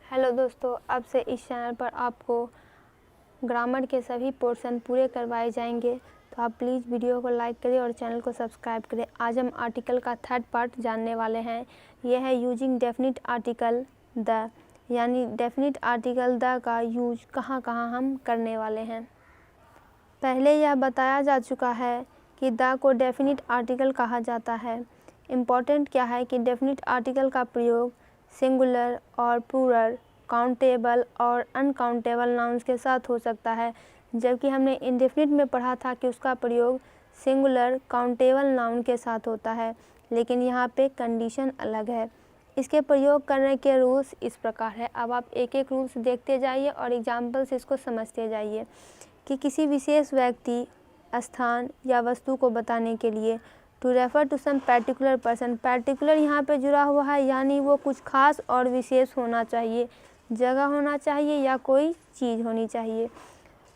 Hello दोस्तों, अब से इस चैनल पर आपको ग्रामर के सभी पोर्शन पूरे करवाए जाएंगे, तो आप प्लीज़ वीडियो को लाइक करें और चैनल को सब्सक्राइब करें। आज हम आर्टिकल का थर्ड पार्ट जानने वाले हैं। यह है यूजिंग डेफिनिट आर्टिकल द, यानी डेफिनिट आर्टिकल द का यूज कहाँ कहाँ हम करने वाले हैं। पहले यह बताया जा चुका है कि द को डेफिनिट आर्टिकल कहा जाता है। इम्पॉर्टेंट क्या है कि डेफिनिट आर्टिकल का प्रयोग सिंगुलर और प्लूरल, काउंटेबल और अनकाउंटेबल नाउन्स के साथ हो सकता है, जबकि हमने इंडेफिनिट में पढ़ा था कि उसका प्रयोग सिंगुलर काउंटेबल नाउन के साथ होता है, लेकिन यहाँ पे कंडीशन अलग है। इसके प्रयोग करने के रूल्स इस प्रकार है। अब आप एक एक रूल्स देखते जाइए और एग्जाम्पल से इसको समझते जाइए कि किसी विशेष व्यक्ति, स्थान या वस्तु को बताने के लिए to refer to some particular person, particular यहाँ पे जुड़ा हुआ है, यानी वो कुछ खास और विशेष होना चाहिए, जगह होना चाहिए या कोई चीज़ होनी चाहिए।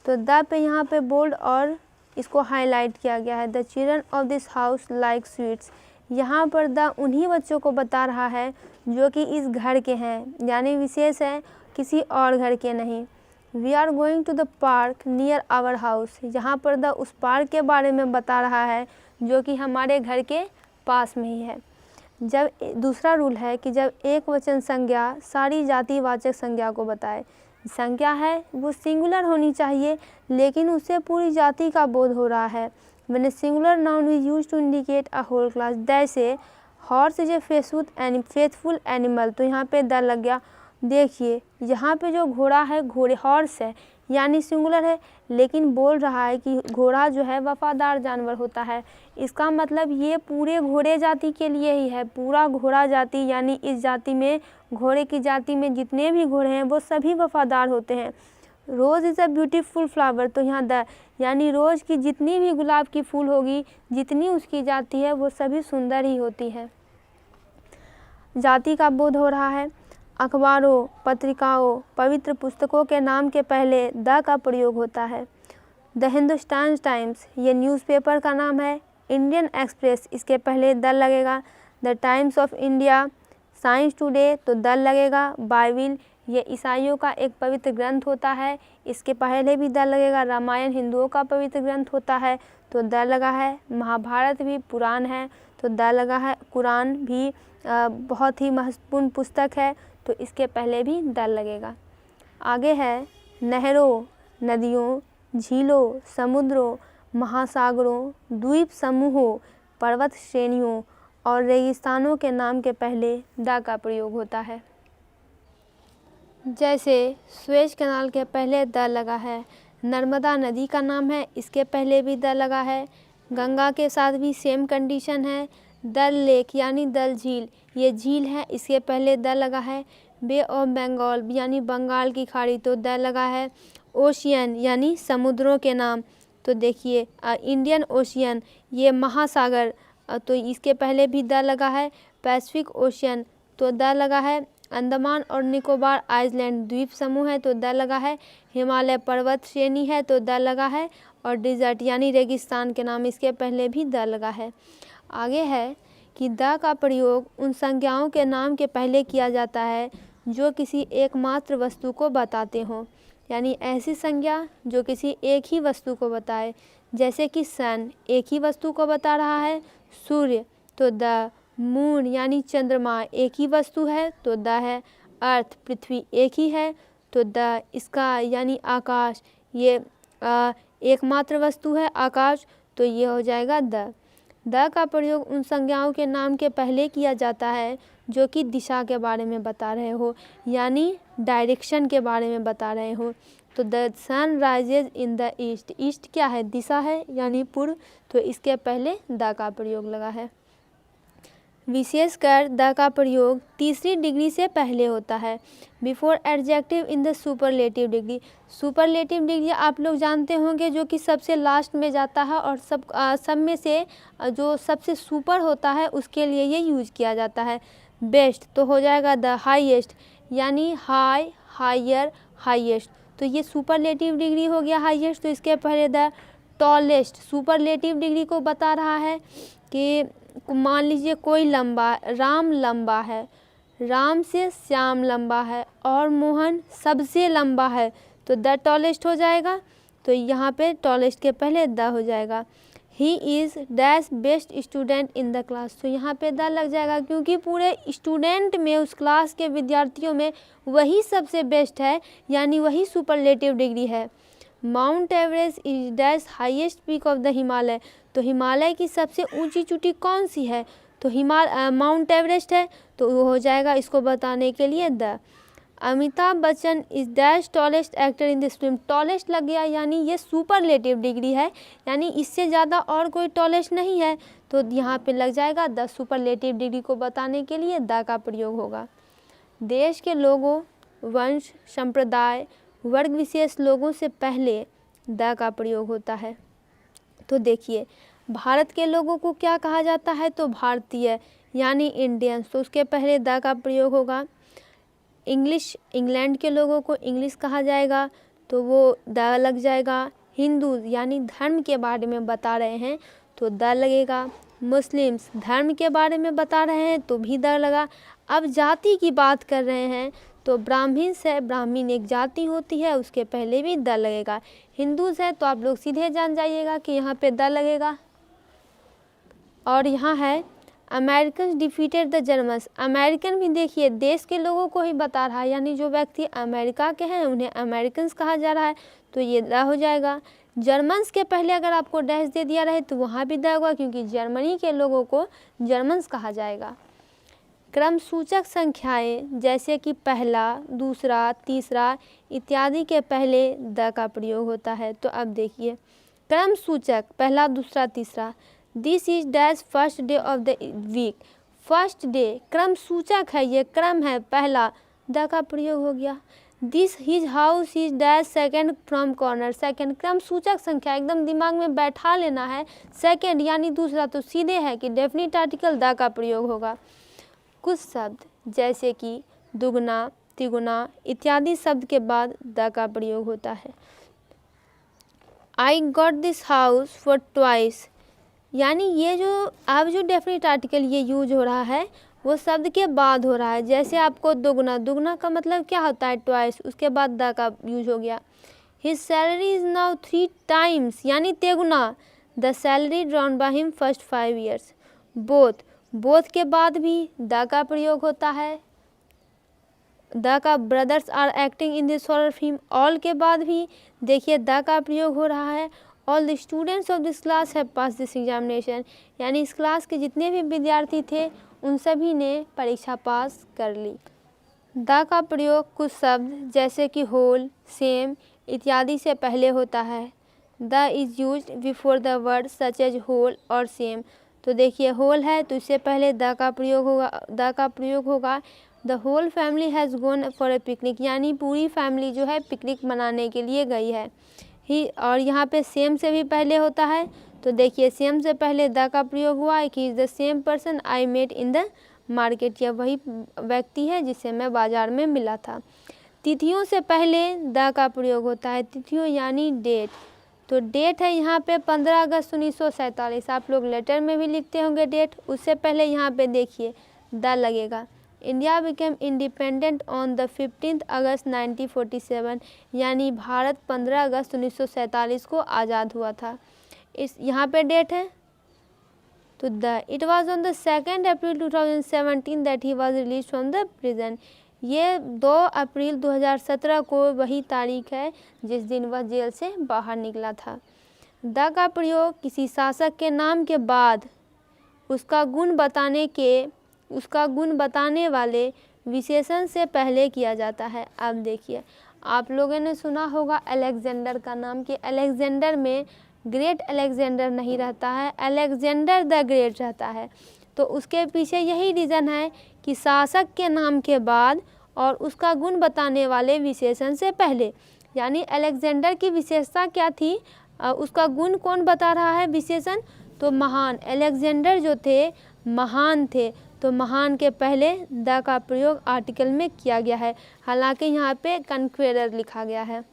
तो द पे यहाँ पे बोल्ड और इसको हाईलाइट किया गया है। The children of this house like sweets, यहाँ पर द उन्हीं बच्चों को बता रहा है जो कि इस घर के हैं, यानी विशेष है, किसी और घर के नहीं। We are going to the park near our house, यहाँ पर द उस पार्क के बारे में बता रहा है जो कि हमारे घर के पास में ही है। जब दूसरा रूल है कि जब एक वचन संज्ञा सारी जातिवाचक संज्ञा को बताए, संज्ञा है वो सिंगुलर होनी चाहिए, लेकिन उससे पूरी जाति का बोध हो रहा है। When a singular noun is used to indicate a whole class, जैसे horse is a faithful animal, तो यहाँ पे द लग गया। देखिए यहाँ पे जो घोड़ा है, घोड़े हॉर्स है, यानी सिंगुलर है, लेकिन बोल रहा है कि घोड़ा जो है वफादार जानवर होता है। इसका मतलब ये पूरे घोड़े जाति के लिए ही है, पूरा घोड़ा जाति, यानी इस जाति में, घोड़े की जाति में जितने भी घोड़े हैं वो सभी वफादार होते हैं। रोज़ इज़ अ ब्यूटीफुल फ्लावर, तो यहाँ द, यानी रोज़ की जितनी भी गुलाब की फूल होगी, जितनी उसकी जाति है, वो सभी सुंदर ही होती है। जाति का बोध हो रहा है। अखबारों, पत्रिकाओं, पवित्र पुस्तकों के नाम के पहले द का प्रयोग होता है। द हिंदुस्तान टाइम्स, ये न्यूज़पेपर का नाम है। इंडियन एक्सप्रेस, इसके पहले द लगेगा। The times of India, science today, तो द लगेगा। बाइबिल, ये ईसाइयों का एक पवित्र ग्रंथ होता है, इसके पहले भी द लगेगा। रामायण हिंदुओं का पवित्र ग्रंथ होता है, तो द लगा है। महाभारत भी पुराण है, तो द लगा है। कुरान भी बहुत ही महत्वपूर्ण पुस्तक है, तो इसके पहले भी द लगेगा। आगे है नहरों, नदियों, झीलों, समुद्रों, महासागरों, द्वीप समूहों, पर्वत श्रेणियों और रेगिस्तानों के नाम के पहले द का प्रयोग होता है। जैसे सुएज कैनाल के पहले द लगा है। नर्मदा नदी का नाम है, इसके पहले भी द लगा है। गंगा के साथ भी सेम कंडीशन है। डल लेक यानी डल झील, ये झील है, इसके पहले द लगा है। बे ऑफ बंगाल यानी बंगाल की खाड़ी, तो द लगा है। ओशियन यानी समुद्रों के नाम, तो देखिए इंडियन ओशियन, ये महासागर, तो इसके पहले भी द लगा है। पैसिफिक ओशियन, तो द लगा है। अंडमान और निकोबार आइलैंड द्वीप समूह है, तो द लगा है। हिमालय पर्वत श्रेणी है, तो द लगा है। और डिजर्ट यानी रेगिस्तान के नाम, इसके पहले भी द लगा है। आगे है कि द का प्रयोग उन संज्ञाओं के नाम के पहले किया जाता है जो किसी एकमात्र वस्तु को बताते हों, यानी ऐसी संज्ञा जो किसी एक ही वस्तु को बताए, जैसे कि सन एक ही वस्तु को बता रहा है। सूर्य, तो द। मून यानी चंद्रमा एक ही वस्तु है, तो द है। अर्थ पृथ्वी एक ही है, तो द। स्काई यानी आकाश, ये एकमात्र वस्तु है आकाश, तो ये हो जाएगा द। द का प्रयोग उन संज्ञाओं के नाम के पहले किया जाता है जो कि दिशा के बारे में बता रहे हो, यानी डायरेक्शन के बारे में बता रहे हो। तो the sun rises in the east, east क्या है, दिशा है, यानी पूर्व, तो इसके पहले द का प्रयोग लगा है। विशेषकर द का प्रयोग तीसरी डिग्री से पहले होता है। Before adjective in the superlative degree, superlative degree आप लोग जानते होंगे, जो कि सबसे लास्ट में जाता है और सब में से जो सबसे सुपर होता है उसके लिए ये यूज किया जाता है। बेस्ट, तो हो जाएगा द। हाईएस्ट यानी हाई, हायर, हाईएस्ट, तो ये सुपरलेटिव डिग्री हो गया हाईएस्ट, तो इसके पहले द। टॉलेस्ट, सुपरलेटिव डिग्री को बता रहा है कि मान लीजिए कोई लंबा, राम लंबा है, राम से श्याम लंबा है और मोहन सबसे लंबा है, तो द टॉलेस्ट हो जाएगा। तो यहाँ पे टॉलेस्ट के पहले द हो जाएगा। He is dash best student in the class, तो यहाँ पे द लग जाएगा क्योंकि पूरे स्टूडेंट में, उस क्लास के विद्यार्थियों में वही सबसे बेस्ट है, यानी वही सुपरलेटिव डिग्री है। Mount Everest is dash highest peak of the Himalaya, तो हिमालय की सबसे ऊंची चोटी कौन सी है, तो माउंट एवरेस्ट है, तो वो हो जाएगा इसको बताने के लिए the. Amitabh Bachchan is dash tallest actor in this film, tallest लग गया यानी ये सुपरलेटिव डिग्री है, यानी इससे ज़्यादा और कोई टॉलेस्ट नहीं है, तो यहाँ पे लग जाएगा द। सुपरलेटिव डिग्री को बताने के लिए द का प्रयोग होगा। देश के लोगों, वंश, संप्रदाय, वर्ग विशेष लोगों से पहले द का प्रयोग होता है। तो देखिए भारत के लोगों को क्या कहा जाता है, तो भारतीय यानी इंडियंस, तो उसके पहले द का प्रयोग होगा। इंग्लैंड के लोगों को इंग्लिश कहा जाएगा, तो वो द लग जाएगा। हिंदू यानी धर्म के बारे में बता रहे हैं, तो द लगेगा। मुस्लिम्स धर्म के बारे में बता रहे हैं, तो भी द लगा। अब जाति की बात कर रहे हैं, तो ब्राह्मण्स है, ब्राह्मण एक जाति होती है, उसके पहले भी द लगेगा। हिंदूज है, तो आप लोग सीधे जान जाइएगा कि यहाँ पे द लगेगा। और यहाँ है American defeated the Germans, American भी देखिए देश के लोगों को ही बता रहा है, यानी जो व्यक्ति अमेरिका के हैं उन्हें अमेरिकन्स कहा जा रहा है, तो ये द हो जाएगा। जर्मन्स के पहले अगर आपको डैश दे दिया रहे तो वहाँ भी द होगा, क्योंकि जर्मनी के लोगों को जर्मन्स कहा जाएगा। क्रम सूचक संख्याएं जैसे कि पहला, दूसरा, तीसरा इत्यादि के पहले द का प्रयोग होता है। तो अब देखिए क्रम सूचक पहला, दूसरा, तीसरा, this is dash first day of the week, first day क्रम सूचक है, ये क्रम है पहला, द का प्रयोग हो गया। This his house is dash second from corner, second क्रम सूचक संख्या एकदम दिमाग में बैठा लेना है, सेकेंड यानी दूसरा, तो सीधे है कि डेफिनिट आर्टिकल द का प्रयोग होगा। कुछ शब्द जैसे कि दुगना, तिगुना इत्यादि शब्द के बाद द का प्रयोग होता है। I got this house for twice, यानी ये जो अब जो डेफिनेट आर्टिकल ये यूज हो रहा है वो शब्द के बाद हो रहा है। जैसे आपको दुगना, दुगना का मतलब क्या होता है, ट्वाइस, उसके बाद द का यूज हो गया। His salary is now 3 times, यानी तेगुना the salary drawn by him first 5 years। Both, both के बाद भी द का प्रयोग होता है। द का brothers are acting in this horror film, all के बाद भी देखिए द का प्रयोग हो रहा है। All the students of this class have pass this examination, यानी इस क्लास के जितने भी विद्यार्थी थे उन सभी ने परीक्षा पास कर ली। द का प्रयोग कुछ शब्द जैसे कि होल, सेम इत्यादि से पहले होता है। The is used before the word such as whole और सेम, तो देखिए होल है तो इससे पहले द का प्रयोग होगा। The whole family has gone for a picnic, यानी पूरी फैमिली जो है पिकनिक मनाने के लिए गई है। ही, और यहाँ पे सेम से भी पहले होता है, तो देखिए सेम से पहले द का प्रयोग हुआ है कि is the same person I met in the market, यह वही व्यक्ति है जिसे मैं बाजार में मिला था। तिथियों से पहले द का प्रयोग होता है, तिथियों यानी डेट, तो डेट है यहाँ पे 15 अगस्त 1947, आप लोग लेटर में भी लिखते होंगे डेट, उससे पहले यहाँ पे देखिए द लगेगा। India became independent on the 15 अगस्त 1947, यानी भारत 15 अगस्त 1947 को आज़ाद हुआ था। इस यहाँ पे डेट है तो the. It was on the 2 April 2017 that he was release from the prison, ये 2 अप्रैल 2017 को वही तारीख है जिस दिन वह जेल से बाहर निकला था। द का प्रयोग किसी शासक के नाम के बाद उसका गुण बताने वाले विशेषण से पहले किया जाता है। अब देखिए आप लोगों ने सुना होगा अलेक्जेंडर का नाम, कि अलेक्जेंडर में ग्रेट अलेक्जेंडर नहीं रहता है, अलेक्जेंडर द ग्रेट रहता है। तो उसके पीछे यही रीज़न है कि शासक के नाम के बाद और उसका गुण बताने वाले विशेषण से पहले, यानी अलेक्जेंडर की विशेषता क्या थी, उसका गुण कौन बता रहा है विशेषण, तो महान, अलेक्जेंडर जो थे महान थे, तो महान के पहले द का प्रयोग आर्टिकल में किया गया है। हालांकि यहाँ पे कन्क्वेरर लिखा गया है,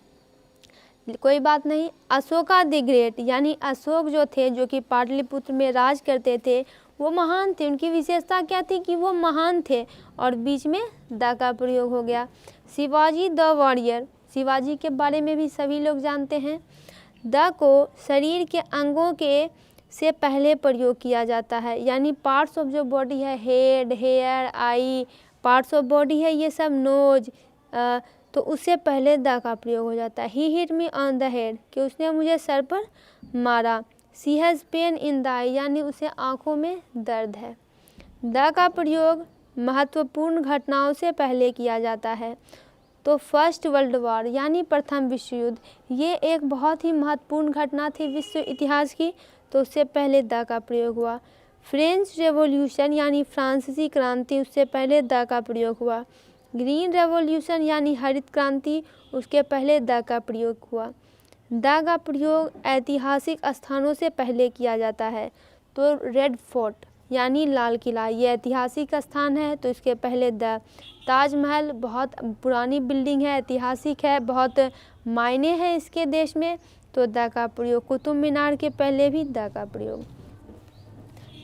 कोई बात नहीं। अशोका द ग्रेट, यानी अशोक जो थे जो कि पाटलिपुत्र में राज करते थे, वो महान थे। उनकी विशेषता क्या थी कि वो महान थे और बीच में द का प्रयोग हो गया। शिवाजी द वॉरियर, शिवाजी के बारे में भी सभी लोग जानते हैं। द को शरीर के अंगों के से पहले प्रयोग किया जाता है, यानी पार्ट्स ऑफ जो बॉडी है, head, hair, eye, parts of body है ये सब, नोज, तो उससे पहले द का प्रयोग हो जाता है। He hit me on the head, कि उसने मुझे सर पर मारा। She has pain in the eye, यानी उसे आँखों में दर्द है। द का प्रयोग महत्वपूर्ण घटनाओं से पहले किया जाता है। तो फर्स्ट वर्ल्ड वॉर यानी प्रथम विश्व युद्ध, ये एक बहुत ही महत्वपूर्ण घटना थी विश्व इतिहास की, तो उससे पहले द का प्रयोग हुआ। फ्रेंच रेवोल्यूशन यानी फ्रांसीसी क्रांति, उससे पहले द का प्रयोग हुआ। ग्रीन रेवोल्यूशन यानी हरित क्रांति, उसके पहले द का प्रयोग हुआ। द का प्रयोग ऐतिहासिक स्थानों से पहले किया जाता है। तो रेड फोर्ट यानी लाल किला, ये ऐतिहासिक स्थान है, तो इसके पहले द। ताजमहल बहुत पुरानी बिल्डिंग है, ऐतिहासिक है, बहुत मायने हैं इसके देश में, तो द का प्रयोग। कुतुब मीनार के पहले भी द का प्रयोग।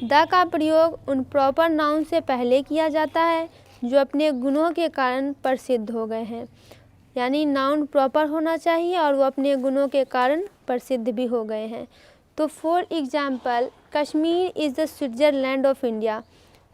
द का प्रयोग उन प्रॉपर नाउन से पहले किया जाता है जो अपने गुणों के कारण प्रसिद्ध हो गए हैं, यानी नाउन प्रॉपर होना चाहिए और वो अपने गुणों के कारण प्रसिद्ध भी हो गए हैं। तो for example, Kashmir is the Switzerland of India.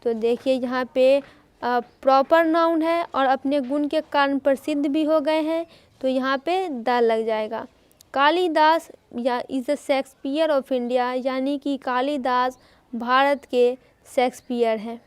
तो देखिए यहाँ पे प्रॉपर नाउन है और अपने गुण के कारण प्रसिद्ध भी हो गए हैं, तो यहाँ पे द लग जाएगा। कालिदास या is the Shakespeare of India, यानी कि कालिदास भारत के शेक्सपियर हैं।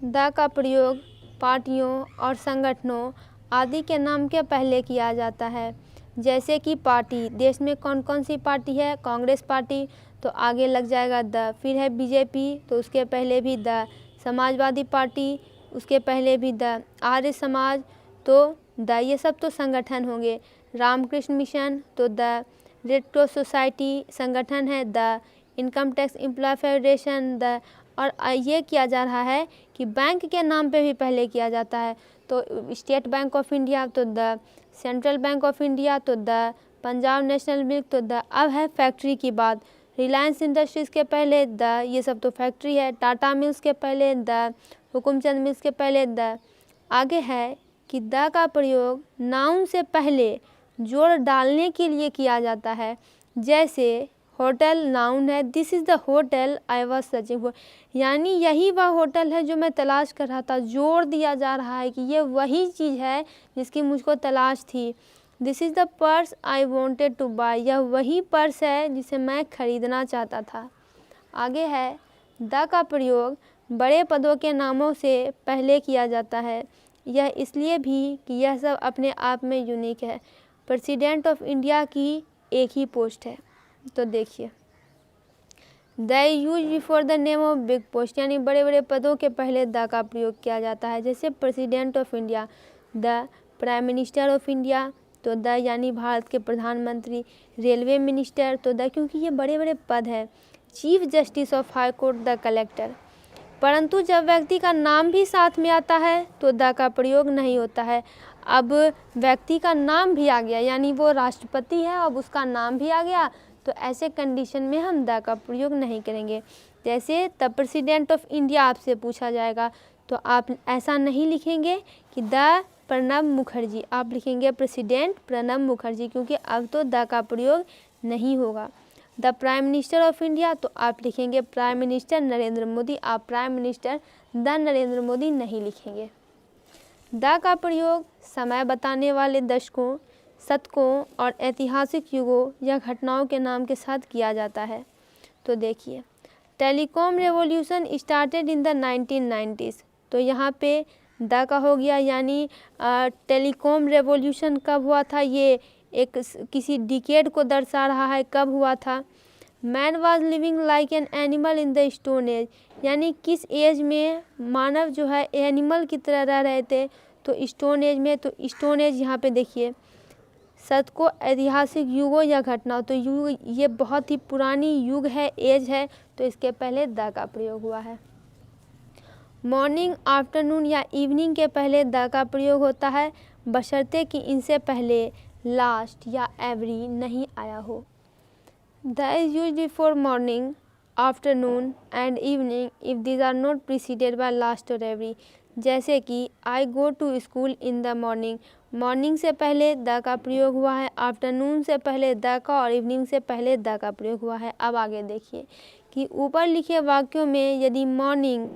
द का प्रयोग पार्टियों और संगठनों आदि के नाम के पहले किया जाता है। जैसे कि पार्टी, देश में कौन कौन सी पार्टी है, कांग्रेस पार्टी, तो आगे लग जाएगा द। फिर है बीजेपी, तो उसके पहले भी द। समाजवादी पार्टी, उसके पहले भी द। आर्य समाज, तो द। ये सब तो संगठन होंगे। रामकृष्ण मिशन, तो द। रेड क्रॉस सोसाइटी संगठन है, the. Income tax employ federation, the. और ये किया जा रहा है कि बैंक के नाम पे भी पहले किया जाता है, तो स्टेट बैंक ऑफ इंडिया, तो the. Central bank of India, तो द। पंजाब नेशनल बैंक, तो द। अब है फैक्ट्री की बात। रिलायंस इंडस्ट्रीज़ के पहले द, ये सब तो फैक्ट्री है। टाटा मिल्स के पहले द। हुकुमचंद मिल्स के पहले द। आगे है कि द का प्रयोग नाउन से पहले जोड़ डालने के लिए किया जाता है। जैसे होटल नाउन है, this is the hotel I was searching for, यानी यही वह होटल है जो मैं तलाश कर रहा था। जोड़ दिया जा रहा है कि ये वही चीज़ है जिसकी मुझको तलाश थी। This is the purse I wanted to buy, यह वही पर्स है जिसे मैं खरीदना चाहता था। आगे है द का प्रयोग बड़े पदों के नामों से पहले किया जाता है। यह इसलिए भी कि यह सब अपने आप में यूनिक है। प्रेसिडेंट ऑफ इंडिया की एक ही पोस्ट है, तो देखिए the use before the name of big post, यानी बड़े बड़े पदों के पहले द का प्रयोग किया जाता है। जैसे president of India the, prime minister of India तो द, यानी भारत के प्रधानमंत्री। रेलवे मिनिस्टर तो द, क्योंकि ये बड़े बड़े पद हैं। Chief justice of high court the, collector. परंतु जब व्यक्ति का नाम भी साथ में आता है तो द का प्रयोग नहीं होता है। अब व्यक्ति का नाम भी आ गया, यानी वो राष्ट्रपति है, अब उसका नाम भी आ गया, तो ऐसे कंडीशन में हम द का प्रयोग नहीं करेंगे। जैसे द प्रेसिडेंट ऑफ इंडिया आपसे पूछा जाएगा तो आप ऐसा नहीं लिखेंगे कि द प्रणब मुखर्जी, आप लिखेंगे प्रेसिडेंट प्रणब मुखर्जी, क्योंकि अब तो द का प्रयोग नहीं होगा। The prime minister of India तो आप लिखेंगे प्राइम मिनिस्टर नरेंद्र मोदी, आप prime minister the Narendra Modi नहीं लिखेंगे। द का प्रयोग समय बताने वाले दशकों, शतकों और ऐतिहासिक युगों या घटनाओं के नाम के साथ किया जाता है। तो देखिए telecom revolution started in the 1990s, तो यहाँ पे द का हो गया, यानी टेलीकॉम रेवोल्यूशन कब हुआ था, ये एक किसी डिकेड को दर्शा रहा है, कब हुआ था। Man was living like an animal in the stone age, यानी किस एज में मानव जो है एनिमल की तरह रह रहे थे, तो स्टोन एज में। तो स्टोन एज यहाँ पे देखिए शतकों, ऐतिहासिक युगों या घटनाओं, तो युग ये बहुत ही पुरानी युग है, एज है, तो इसके पहले द का प्रयोग हुआ है। मॉर्निंग, आफ्टरनून या इवनिंग के पहले द का प्रयोग होता है, बशर्ते कि इनसे पहले लास्ट या एवरी नहीं आया हो। The is used for morning, afternoon and evening if these are not preceded by last और एवरी। जैसे कि I go to school in the morning, morning से पहले द का प्रयोग हुआ है, आफ्टरनून से पहले द का और इवनिंग से पहले द का प्रयोग हुआ है। अब आगे देखिए कि ऊपर लिखे वाक्यों में यदि मॉर्निंग,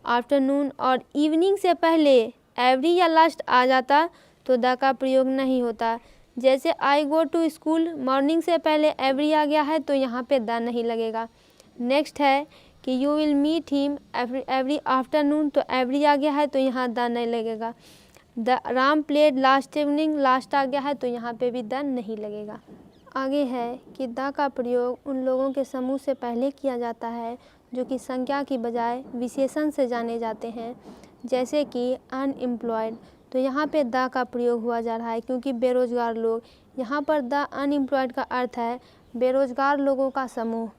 आफ्टरनून और इवनिंग से पहले एवरी या लास्ट आ जाता तो द का प्रयोग नहीं होता। जैसे आई गो टू स्कूल, मॉर्निंग से पहले एवरी आ गया है तो यहाँ पे द नहीं लगेगा। नेक्स्ट है कि you will meet him every afternoon, तो एवरी आ गया है तो यहाँ द नहीं लगेगा। The Ram played last evening, last आ गया है तो यहाँ पे भी द नहीं लगेगा। आगे है कि द का प्रयोग उन लोगों के समूह से पहले किया जाता है जो कि संख्या की बजाय विशेषण से जाने जाते हैं। जैसे कि अनएम्प्लॉयड, तो यहाँ पे द का प्रयोग हुआ जा रहा है क्योंकि बेरोजगार लोग। यहाँ पर द अनएम्प्लॉयड का अर्थ है बेरोजगार लोगों का समूह।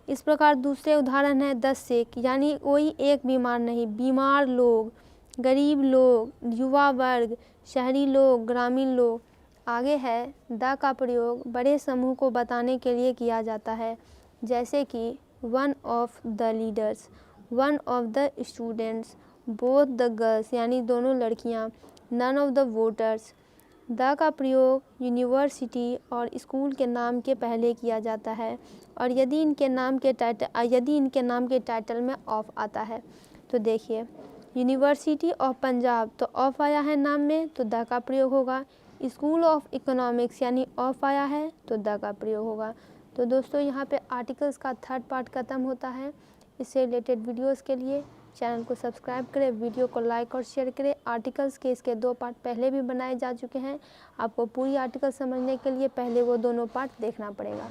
इस प्रकार दूसरे उदाहरण है द सिक, यानी कोई एक बीमार नहीं, बीमार लोग, गरीब लोग, युवा वर्ग, शहरी लोग, ग्रामीण लोग। आगे है द का प्रयोग बड़े समूह को बताने के लिए किया जाता है। जैसे कि one of the leaders, one of the students, both the girls यानी दोनों लड़कियां, none of the voters. The का प्रयोग यूनिवर्सिटी और स्कूल के नाम के पहले किया जाता है और यदि इनके नाम के टाइटल में ऑफ आता है। तो देखिए यूनिवर्सिटी ऑफ पंजाब, तो ऑफ आया है नाम में तो द का प्रयोग होगा। स्कूल ऑफ इकोनॉमिक्स यानी ऑफ आया है तो द का प्रयोग होगा। तो दोस्तों यहाँ पे आर्टिकल्स का थर्ड पार्ट ख़त्म होता है। इससे रिलेटेड वीडियोस के लिए चैनल को सब्सक्राइब करें, वीडियो को लाइक और शेयर करें। आर्टिकल्स के इसके 2 पार्ट पहले भी बनाए जा चुके हैं। आपको पूरी आर्टिकल समझने के लिए पहले वो दोनों पार्ट देखना पड़ेगा।